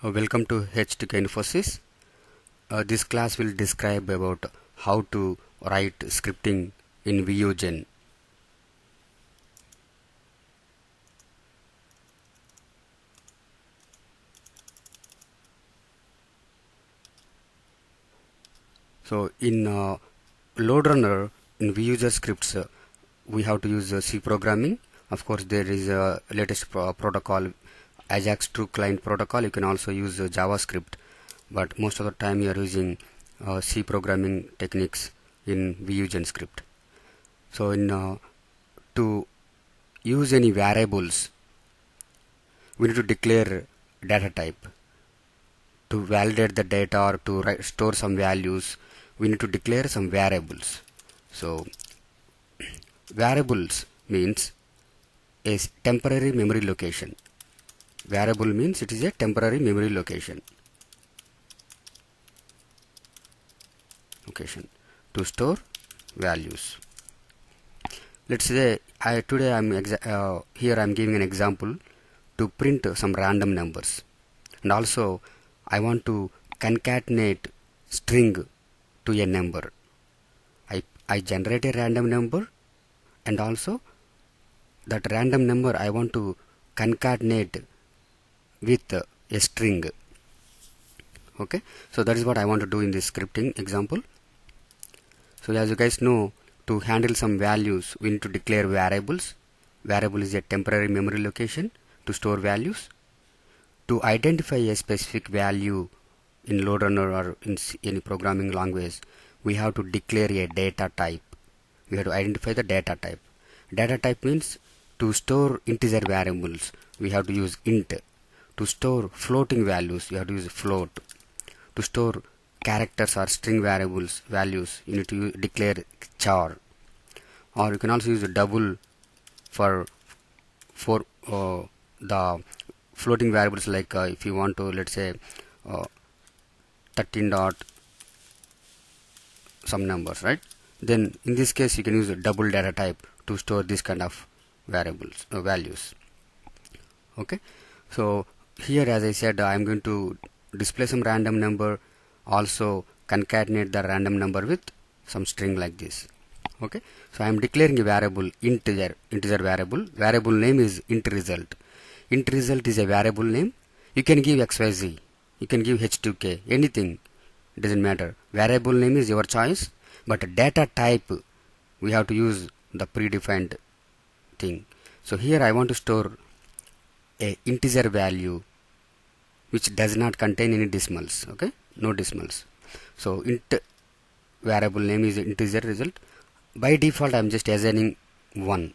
Welcome to H2K Infosys. This class will describe about how to write scripting in vugen. So in LoadRunner in vugen scripts, we have to use C programming. Of course, there is a latest protocol, Ajax True Client protocol. You can also use JavaScript, but most of the time you are using C programming techniques in vugen script. So in to use any variables, we need to declare data type. To validate the data or to store some values, we need to declare some variables. So variables means a temporary memory location. Variable means it is a temporary memory location to store values. Let's say today here I'm giving an example to print some random numbers, and also I want to concatenate string to a number. I generate a random number, and also that random number I want to concatenate with a string. Okay, so that is what I want to do in this scripting example. So as you guys know, to handle some values, we need to declare variables. Variable is a temporary memory location to store values. To identify a specific value in LoadRunner or in any programming language, we have to declare a data type. We have to identify the data type. Data type means to store integer variables, we have to use int. To store floating values, you have to use float. To store characters or string values, you need to declare char. Or you can also use a double for the floating variables, like if you want to, let's say 13 dot some numbers, right? Then in this case you can use a double data type to store this kind of variables values. Okay, so here, as I said, I am going to display some random number, also concatenate the random number with some string like this. Okay, so I am declaring a variable integer variable name is int result. Int result is a variable name. You can give XYZ, you can give H2K, anything, it doesn't matter. Variable name is your choice, but data type we have to use the predefined thing. So here I want to store a integer value which does not contain any decimals. Okay, no decimals. So int variable name is integer result. By default I am just assigning 1.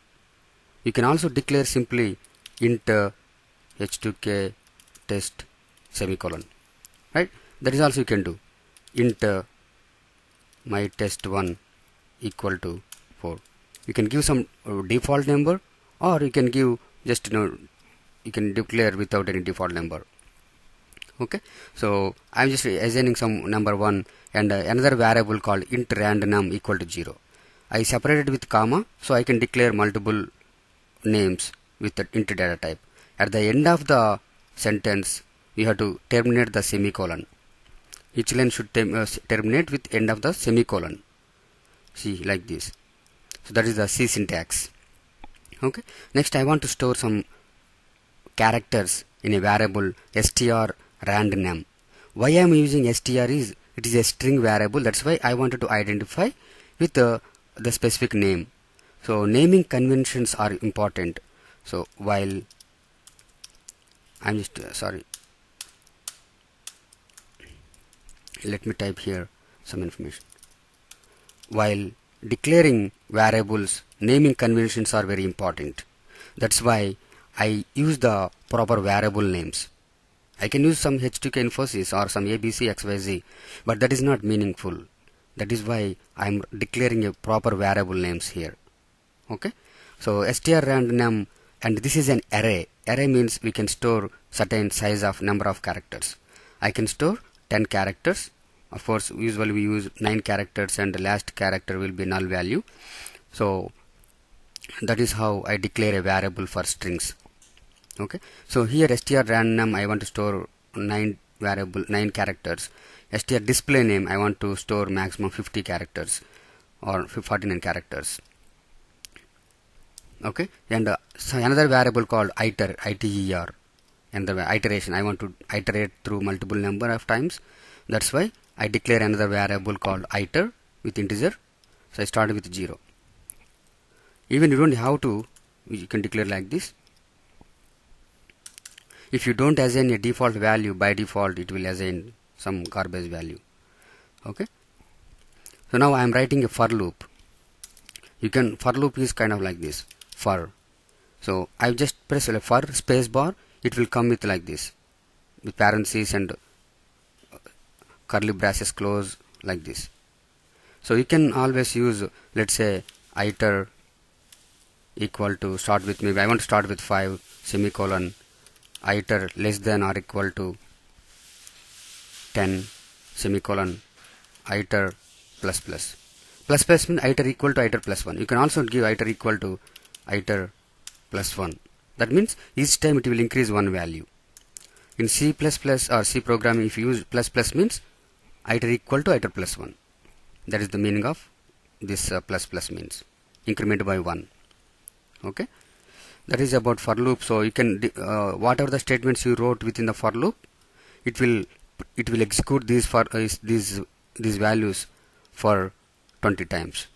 You can also declare simply int H2K test semicolon, right? That is also you can do. Int my test1 equal to 4. You can give some default number, or you can give just you can declare without any default number. Okay, so I'm just assigning some number 1 and another variable called int random equal to 0. I separated with comma, so I can declare multiple names with the int data type. At the end of the sentence, you have to terminate the semicolon. Each line should terminate with end of the semicolon. See, like this. So that is the C syntax. Okay, next I want to store some characters in a variable str random. Why I am using str is it is a string variable. That's why I wanted to identify with the specific name. So naming conventions are important. So while I'm just let me type here some information. While declaring variables, naming conventions are very important. That's why I use the proper variable names. I can use some H2K Infosys or some ABC XYZ, but that is not meaningful. That is why I am declaring a proper variable names here. Okay, so str random, and this is an array. Array means we can store certain size of number of characters. I can store 10 characters. Of course, usually we use 9 characters, and the last character will be null value. So that is how I declare a variable for strings. Okay, so here str random I want to store 9 characters. str display name, I want to store maximum 50 characters or 49 characters. Okay, and so another variable called iter, iter, and the iteration, I want to iterate through multiple number of times. That's why I declare another variable called iter with integer. So I start with 0. Even you don't have to, you can declare like this. If you don't assign a default value, by default it will assign some garbage value. Okay, so now I am writing a for loop. For loop is kind of like this, for. So I just press a for space bar, it will come with like this, with parentheses and curly braces close like this. So you can always use, let's say, iter equal to, start with, maybe I want to start with 5 semicolon, iter less than or equal to 10 semicolon, iter plus plus. Plus plus means iter equal to iter plus 1. You can also give iter equal to iter plus 1. That means each time it will increase one value. In C++ or C programming, if you use plus plus means iter equal to iter plus 1. That is the meaning of this plus plus means increment by 1. Okay, that is about for loop. So you can whatever the statements you wrote within the for loop, it will execute these these values for 20 times.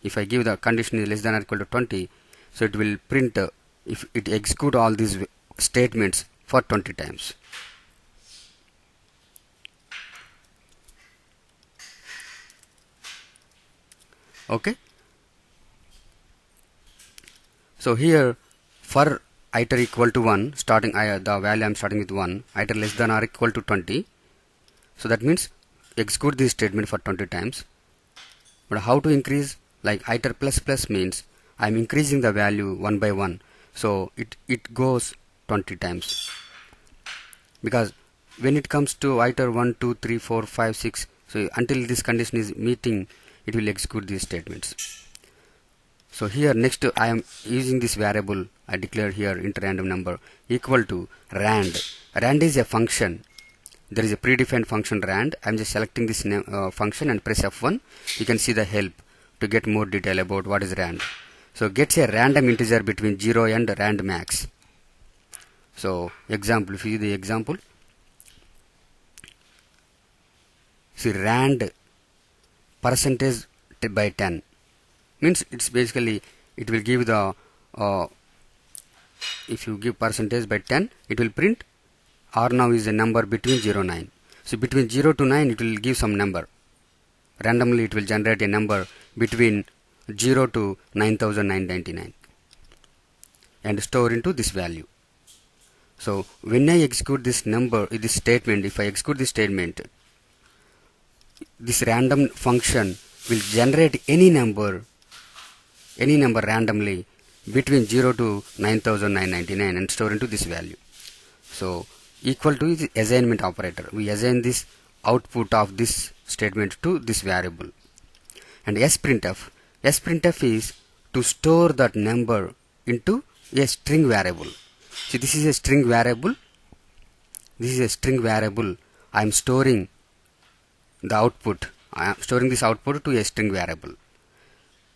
If I give the condition is less than or equal to 20, so it will print if it execute all these statements for 20 times. Okay, so here for iter equal to 1, starting the value I am starting with 1, iter less than or equal to 20. So that means execute this statement for 20 times. But how to increase? Like iter plus plus means I am increasing the value one by one. So it goes 20 times. Because when it comes to iter 1, 2, 3, 4, 5, 6, so until this condition is meeting, it will execute these statements. So here next I am using this variable I declared here int random number equal to rand. Rand is a function. There is a predefined function rand. I am just selecting this function and press F1. You can see the help to get more detail about what is rand. So gets a random integer between 0 and rand max. So example, if you see the example, see rand percentage by 10 means it's basically it will give the if you give percentage by 10, it will print R now is a number between 0 and 9. So between 0 to 9 it will give some number. Randomly it will generate a number between 0 to 9,999 and store into this value. So when I execute this statement, if I execute this statement, this random function will generate any number randomly between 0 to 9,999 and store into this value. So equal to is the assignment operator. We assign this output of this statement to this variable. And sprintf is to store that number into a string variable. See, this is a string variable. I am storing the output. I am storing this output to a string variable.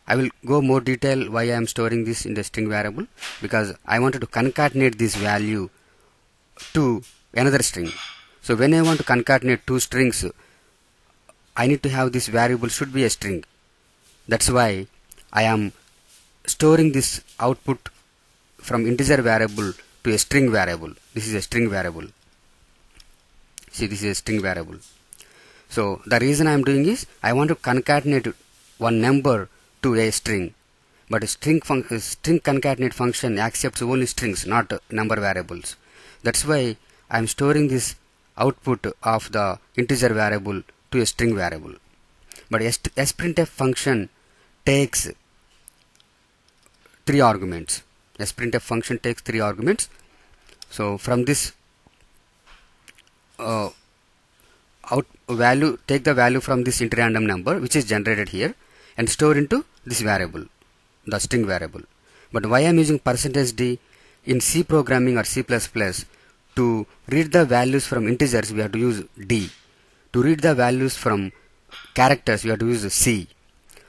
I will go more detail why I am storing this in the string variable, because I wanted to concatenate this value to another string. So when I want to concatenate two strings, I need to have this variable should be a string. That's why I am storing this output from integer variable to a string variable. This is a string variable. See, this is a string variable. So the reason I am doing is I want to concatenate one number to a string, but a string concatenate function accepts only strings, not number variables. That's why I am storing this output of the integer variable to a string variable. But sprintf function takes 3 arguments. Sprintf function takes 3 arguments. So from this take the value from this int random number which is generated here and store into this variable, the string variable. But why I am using %d in C programming or C++, To read the values from integers, we have to use D. To read the values from characters, we have to use C.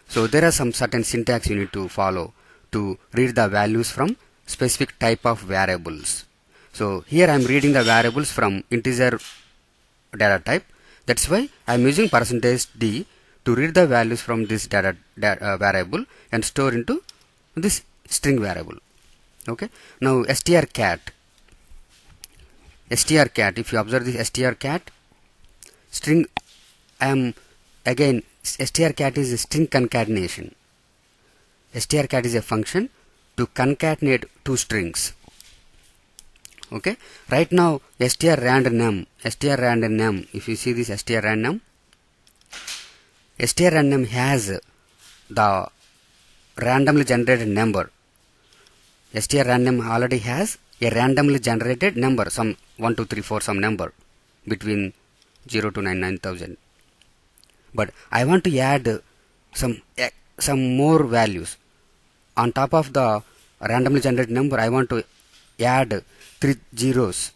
So there are some certain syntax you need to follow to read the values from specific type of variables. So here I am reading the variables from integer data type. That's why I am using %d to read the values from this data variable and store into this string variable. Okay. Now strcat. If you observe this strcat string, I am again strcat is a string concatenation. Strcat is a function to concatenate two strings. Okay. Right now strrandnum, if you see this strrandnum has the randomly generated number. strrandom already has a randomly generated number, some 1 2 3 4 some number between 0 to 9000. But I want to add some more values on top of the randomly generated number. I want to add 3 zeros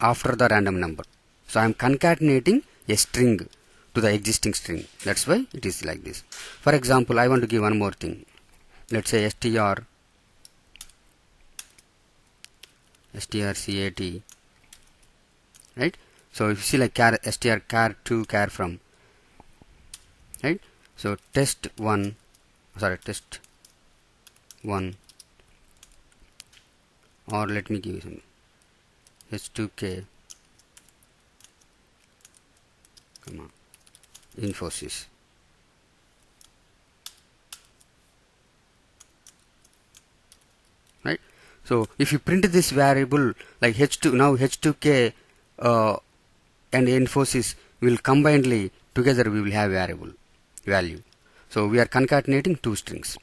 after the random number. So I am concatenating a string to the existing string. That's why it is like this. For example, I want to give one more thing. Let's say strcat, right? So if you see like str char to char from, right? So test one or let me give you some H2K Infosys. Right. So if you print this variable like H2K and Infosys will combinedly together, we will have variable value. So we are concatenating two strings.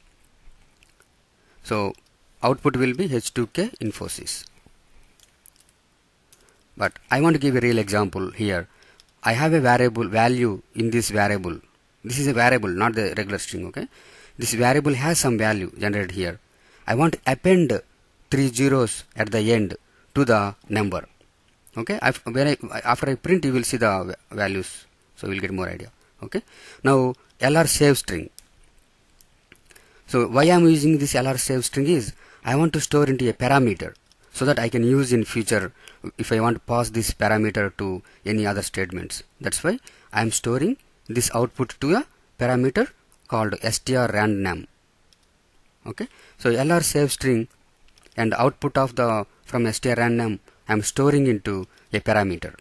So output will be H2K Infosys. But I want to give a real example here. I have a variable value in this variable. This is a variable, not the regular string. Okay. This variable has some value generated here. I want to append 3 zeros at the end to the number. Okay. After I print, you will see the values. So you will get more idea. Okay. Now LR save string. So why I am using this LR save string is I want to store into a parameter so that I can use in future if I want to pass this parameter to any other statements. That's why I am storing this output to a parameter called strrandnum. Okay. So LR save string and output of the from strrandnum I am storing into a parameter.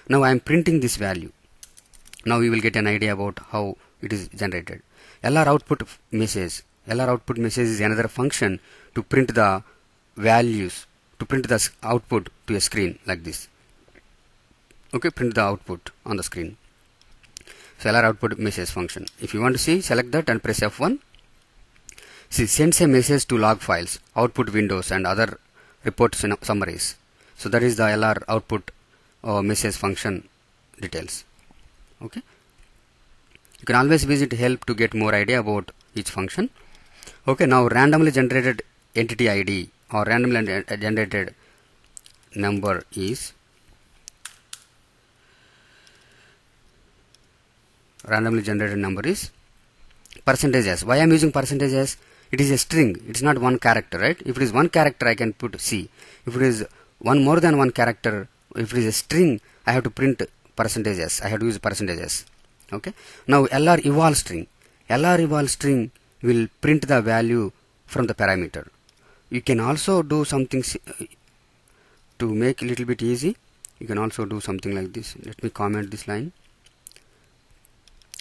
Now I am printing this value. Now we will get an idea about how it is generated. LR output message is another function to print the values, to print the output to a screen like this. Okay, print the output on the screen. So LR output message function. If you want to see, select that and press F1. See, sends a message to log files, output windows and other report summaries. So that is the LR output message function details. Okay. You can always visit help to get more idea about each function. Okay, now randomly generated entity ID or randomly generated number is percentage s. Why I am using percentage s? It is a string. It is not one character, right? If it is one character, I can put C. If it is more than one character, if it is a string, I have to print percentage s. I have to use percentage s. Okay. Now LR eval string. LR eval string will print the value from the parameter. You can also do something to make a little bit easy. You can also do something like this. Let me comment this line.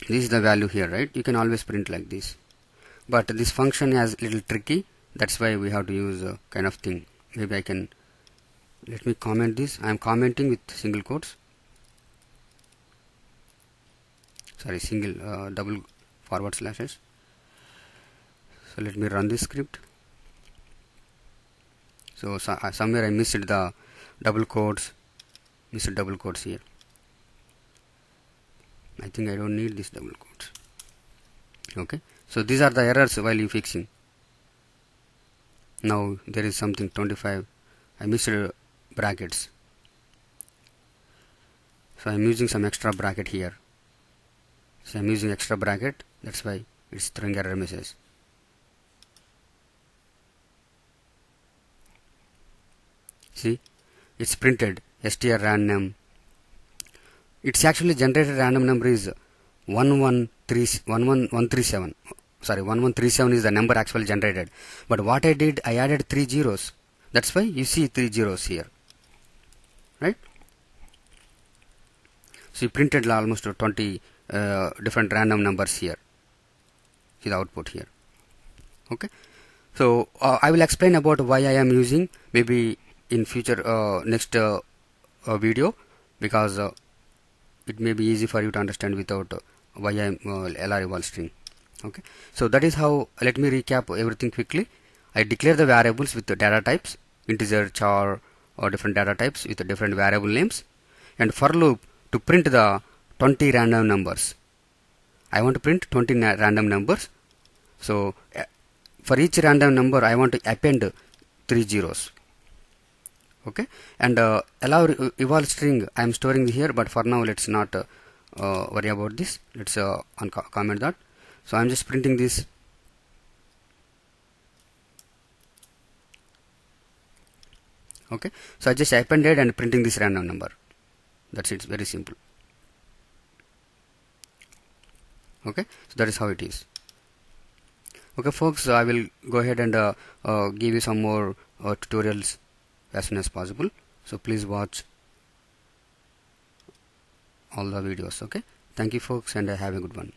This is the value here, right? You can always print like this. But this function is a little tricky. That's why we have to use a kind of thing. Maybe I can, let me comment this. I am commenting with single quotes. Sorry, double forward slashes. So let me run this script. So somewhere I missed the double quotes. Here. I think I don't need this double quotes. Okay. So these are the errors while you fixing. Now there is something 25. I missed brackets. So I'm using some extra bracket here. So I'm using extra bracket, that's why it's throwing error message. See, it's printed str random. It's actually generated random number is 11137. Sorry, 1137 is the number actually generated. But what I did, I added 3 zeros. That's why you see 3 zeros here. Right? So you printed almost 20 different random numbers here. See the output here. Okay. So I will explain about why I am using maybe in future next video, because it may be easy for you to understand without why I am LR eval string. Okay. So that is how. Let me recap everything quickly. I declare the variables with the data types, integer, char, or different data types with the different variable names, and for loop to print the 20 random numbers. I want to print 20 random numbers. So for each random number, I want to append 3 zeros. Okay, and allow eval string I am storing here, but for now let's not worry about this. Let's comment that. So I am just printing this. Okay, so I just appended and printing this random number. That's it. It's very simple. Okay, so that is how it is. Okay, folks, I will go ahead and give you some more tutorials as soon as possible. So please watch all the videos. Okay, thank you, folks, and have a good one.